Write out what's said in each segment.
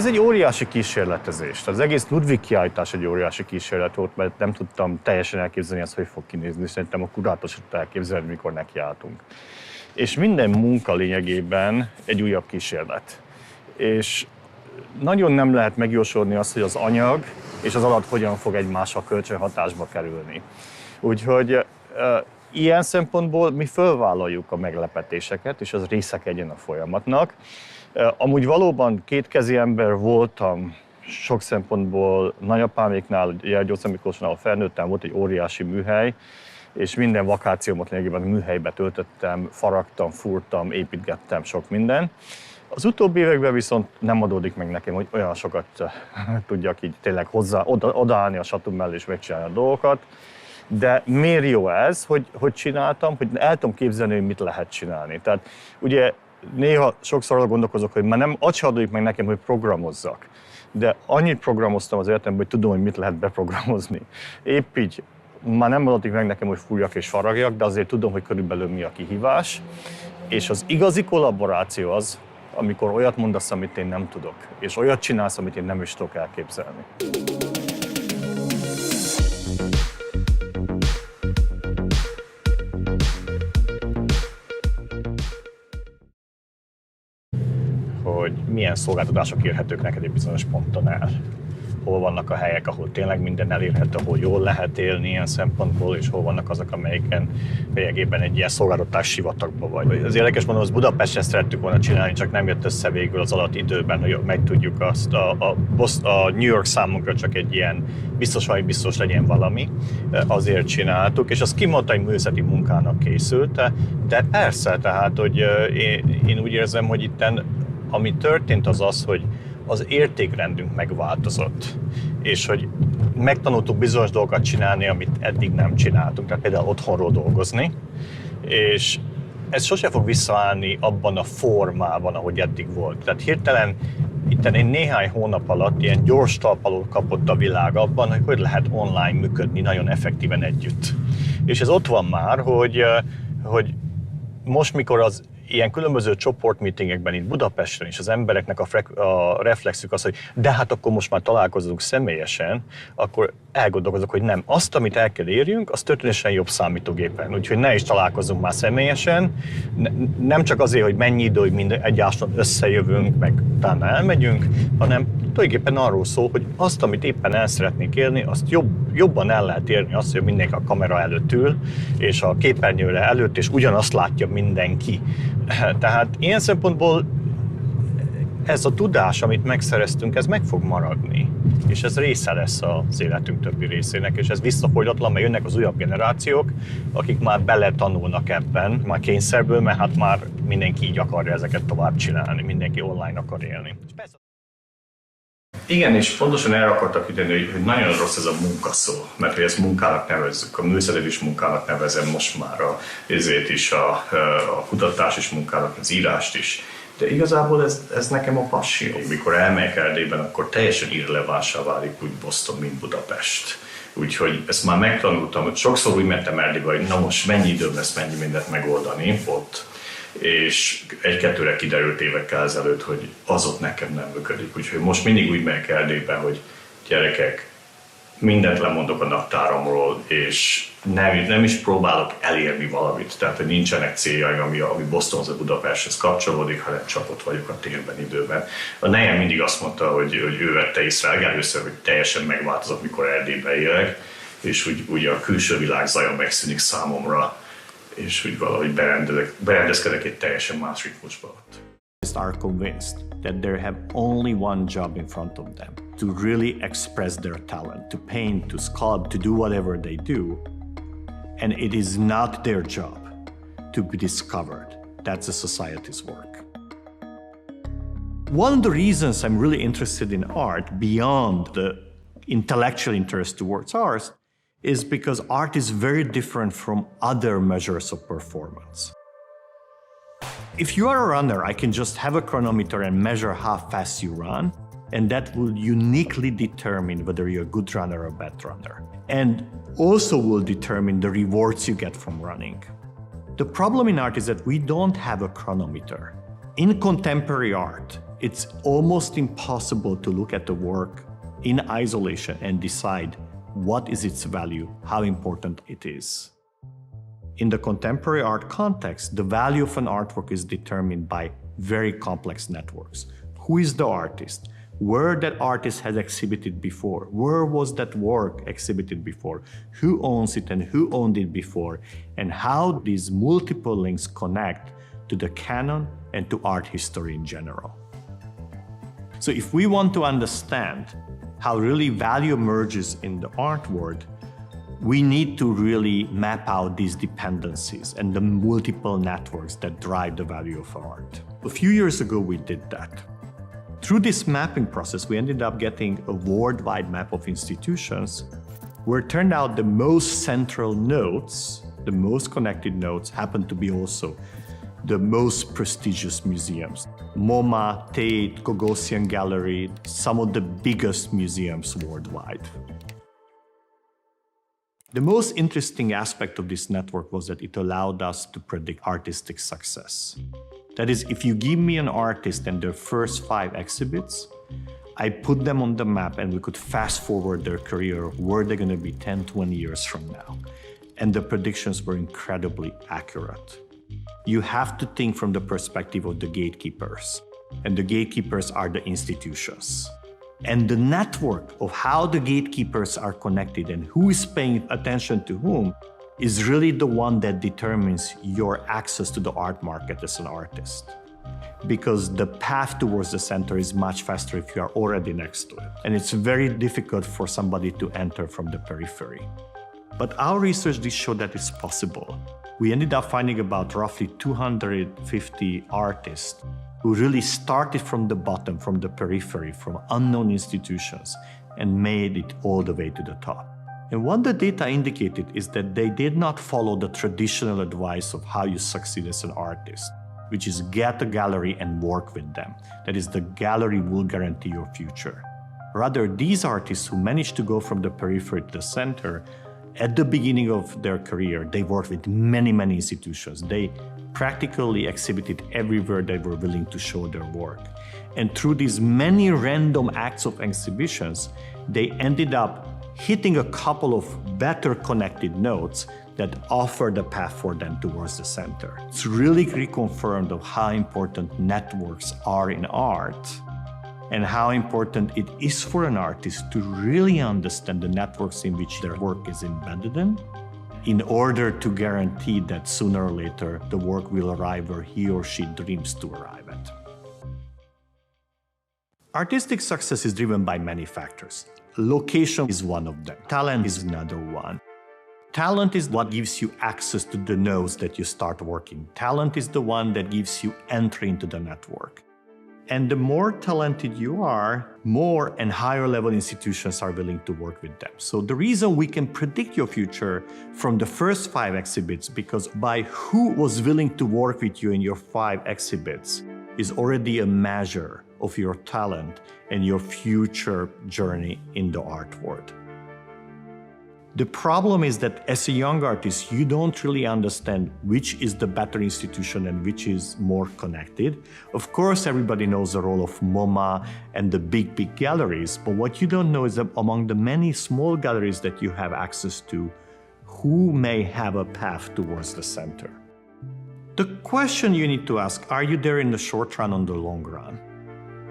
Ez egy óriási kísérletezés. Tehát az egész Ludwig kiállítás egy óriási kísérlet volt, mert nem tudtam teljesen elképzelni ezt, hogy fog kinézni. Szerintem a kurátor sem tudta elképzelni, mikor nekiálltunk. És minden munka lényegében egy újabb kísérlet. És nagyon nem lehet megjósolni azt, hogy az anyag és az alat hogyan fog egymással kölcsönhatásba kerülni. Úgyhogy ilyen szempontból mi fölvállaljuk a meglepetéseket, és az részek egyen a folyamatnak. Amúgy valóban kétkezi ember voltam sok szempontból, nagyapáméknál, György Miklósnál, felnőttem, volt egy óriási műhely, és minden vakációmat lényegében műhelybe töltöttem, faragtam, fúrtam, építgettem sok minden. Az utóbbi években viszont nem adódik meg nekem, hogy olyan sokat tudjak így tényleg odaállni a satum mellé és megcsinálni a dolgokat. De miért jó ez, hogy csináltam, hogy el tudom képzelni, hogy mit lehet csinálni. Tehát ugye néha sokszor arra gondolkozok, hogy már nem azt se adódik meg nekem, hogy programozzak. De annyit programoztam az életemben, hogy tudom, hogy mit lehet beprogramozni. Épp így már nem adódik meg nekem, hogy fújjak és faragjak, de azért tudom, hogy körülbelül mi a kihívás. És az igazi kollaboráció az, amikor olyat mondasz, amit én nem tudok, és olyat csinálsz, amit én nem is tudok elképzelni. Hogy milyen szolgáltatások érhetők neked egy bizonyos ponton el. Hol vannak a helyek, ahol tényleg minden elérhető, ahol jól lehet élni ilyen szempontból, és hol vannak azok, amelyiken lényegében egy ilyen szolgáltatás sivatagban vagy. Az érdekes mondom, az Budapesten szerettük volna csinálni, csak nem jött össze végül az alatt időben, hogy megtudjuk azt. A New York számunkra csak egy ilyen biztos legyen valami, azért csináltuk, és az kimondta, hogy művészeti munkának készült, de persze, tehát, hogy én úgy érzem, hogy itten ami történt az az, hogy az értékrendünk megváltozott, és hogy megtanultuk bizonyos dolgokat csinálni, amit eddig nem csináltunk, tehát például otthonról dolgozni, és ez sose fog visszaállni abban a formában, ahogy eddig volt. Tehát hirtelen itten egy néhány hónap alatt ilyen gyors talpalót kapott a világ abban, hogy lehet online működni nagyon effektíven együtt. És ez ott van már, hogy most, mikor az ilyen különböző csoportmeetingekben itt Budapesten is az embereknek a reflexük az, hogy de hát akkor most már találkozunk személyesen, akkor elgondolkozok, hogy nem. Azt, amit el kell érjünk, az történetesen jobb számítógépen. Úgyhogy ne is találkozunk már személyesen, nem csak azért, hogy mennyi idő, hogy egyáltalán összejövünk, meg utána elmegyünk, hanem tulajdonképpen arról szól, hogy azt, amit éppen el szeretnék érni, azt jobban el lehet érni, azt, hogy mindenki a kamera előtt ül, és a képernyőre előtt, és ugyanazt látja mindenki. Tehát ilyen szempontból ez a tudás, amit megszereztünk, ez meg fog maradni. És ez része lesz az életünk többi részének, és ez visszafoghatatlan, mert jönnek az újabb generációk, akik már beletanulnak ebben, már kényszerből, mert hát már mindenki így akarja ezeket tovább csinálni, mindenki online akar élni. Igen, és pontosan erre akartak ügyelni, hogy nagyon rossz ez a munkaszó, mert hogy ezt munkának nevezzük, a művészetet is munkának nevezem most már, ezért is a kutatás is munkának, az írást is. De igazából ez nekem a passió. Mikor elmegyek Erdélyben, akkor teljesen irrelevánsá válik úgy Boston, mint Budapest. Úgyhogy ezt már megtanultam, sokszor úgy mentem Erdélybe, hogy na most mennyi időm lesz, mennyi mindent megoldani ott. És egy-kettőre kiderült évekkel ezelőtt, hogy az ott nekem nem működik. Úgyhogy most mindig úgy megyek Erdélybe, hogy gyerekek, mindent lemondok a naptáromról, és nem is próbálok elérni valamit. Tehát, hogy nincsenek céljaim, ami Bostonhoz vagy Budapesthez kapcsolódik, hanem csak ott vagyok a térben, időben. A nejem mindig azt mondta, hogy ő vette észre először, hogy teljesen megváltozott, mikor Erdélyben élek, és úgy a külső világ zaja megszűnik számomra, és úgy valahogy berendezkedek egy teljesen más ritmusba. Are convinced that they have only one job in front of them, to really express their talent, to paint, to sculpt, to do whatever they do, and it is not their job to be discovered. That's a society's work. One of the reasons I'm really interested in art, beyond the intellectual interest towards art, is because art is very different from other measures of performance. If you are a runner, I can just have a chronometer and measure how fast you run, and that will uniquely determine whether you're a good runner or a bad runner, and also will determine the rewards you get from running. The problem in art is that we don't have a chronometer. In contemporary art, it's almost impossible to look at the work in isolation and decide what is its value, how important it is. In the contemporary art context, the value of an artwork is determined by very complex networks. Who is the artist? Where that artist has exhibited before? Where was that work exhibited before? Who owns it and who owned it before? And how these multiple links connect to the canon and to art history in general. So if we want to understand how really value emerges in the art world, we need to really map out these dependencies and the multiple networks that drive the value of art. A few years ago, we did that. Through this mapping process, we ended up getting a worldwide map of institutions where it turned out the most central nodes, the most connected nodes, happen to be also the most prestigious museums. MoMA, Tate, Gagosian Gallery, some of the biggest museums worldwide. The most interesting aspect of this network was that it allowed us to predict artistic success. That is, if you give me an artist and their first 5 exhibits, I put them on the map and we could fast forward their career, where they're going to be 10, 20 years from now. And the predictions were incredibly accurate. You have to think from the perspective of the gatekeepers. And the gatekeepers are the institutions. And the network of how the gatekeepers are connected and who is paying attention to whom is really the one that determines your access to the art market as an artist. Because the path towards the center is much faster if you are already next to it. And it's very difficult for somebody to enter from the periphery. But our research did show that it's possible. We ended up finding about roughly 250 artists who really started from the bottom, from the periphery, from unknown institutions, and made it all the way to the top. And what the data indicated is that they did not follow the traditional advice of how you succeed as an artist, which is get a gallery and work with them. That is, the gallery will guarantee your future. Rather, these artists who managed to go from the periphery to the center, at the beginning of their career, they worked with many, many institutions. They practically exhibited everywhere they were willing to show their work. And through these many random acts of exhibitions, they ended up hitting a couple of better connected nodes that offered a path for them towards the center. It's really reconfirmed of how important networks are in art and how important it is for an artist to really understand the networks in which their work is embedded in order to guarantee that sooner or later the work will arrive where he or she dreams to arrive at. Artistic success is driven by many factors. Location is one of them. Talent is another one. Talent is what gives you access to the nodes that you start working. Talent is the one that gives you entry into the network. And the more talented you are, more and higher level institutions are willing to work with them. So the reason we can predict your future from the first 5 exhibits, because by who was willing to work with you in your 5 exhibits is already a measure of your talent and your future journey in the art world. The problem is that as a young artist, you don't really understand which is the better institution and which is more connected. Of course, everybody knows the role of MoMA and the big galleries, but what you don't know is that among the many small galleries that you have access to, who may have a path towards the center. The question you need to ask, are you there in the short run or in the long run?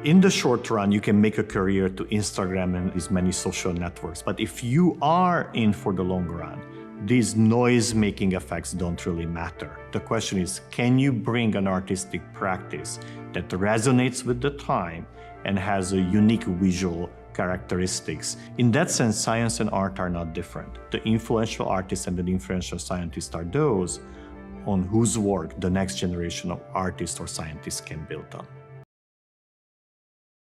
In the short run, you can make a career to Instagram and these many social networks. But if you are in for the long run, these noise-making effects don't really matter. The question is, can you bring an artistic practice that resonates with the time and has a unique visual characteristics? In that sense, science and art are not different. The influential artists and the influential scientists are those on whose work the next generation of artists or scientists can build on.